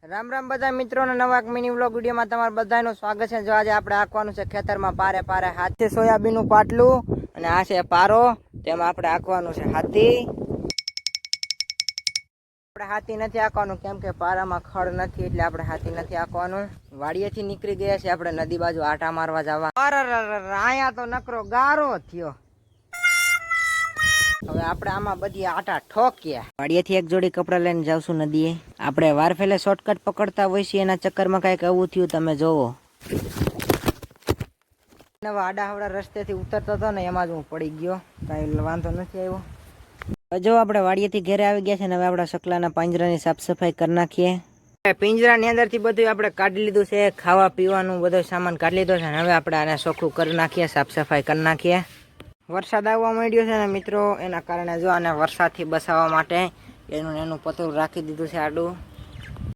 રામ રામ બધા મિત્રોને નવા એક મિની વ્લોગ વિડીયોમાં તમારું બધાનું સ્વાગત છે। જો આજે આપણે આંકવાનું છે ખેતરમાં પારે પારે હાથે સોયાબીનનું પાટલું અને આ છે પારો, તેમાં આપણે આંકવાનું છે હાથી। આપણે હાથી નથી આંકવાનું કેમ કે પારામાં ખડ નથી, એટલે આપણે હાથી નથી આંકવાનું। વાડીએથી નીકળી ગયા છે આપણે નદી બાજુ આટા મારવા જવા। અહીંયા તો નકરો ગારો થયો। હવે આપણે આમાં બધી આટા ઠોક્યા। વાડીએથી એક જોડી કપડા લઈને જાવશું નદીએ। આપણે વારફેલે શોર્ટકટ પકડતા હોય છે, એના ચક્કરમાં કઈક આવું થયું, તમે જોવો। આડા હવડા રસ્તેથી ઉતરતો હતો ને એમાં જ હું પડી ગયો, કઈ વાંધો નથી આવ્યો। જો આપણે વાડીએથી ઘરે આવી ગયા છે ને હવે આપણા સકલાના પાંજરાની સાફ સફાઈ કરી નાખીએ। પિંજરાની અંદરથી બધું આપણે કાઢી લીધું છે, ખાવા પીવાનું બધો સામાન કાઢી લીધો છે, હવે આપણે આને ચોખ્ખું કરી નાખીએ, સાફ સફાઈ કરી નાખીએ। વરસાદ આવવા માંડ્યો છે ને મિત્રો, એના કારણે જો આને વરસાદથી બચાવવા માટે એનું પતરું રાખી દીધું છે આડું।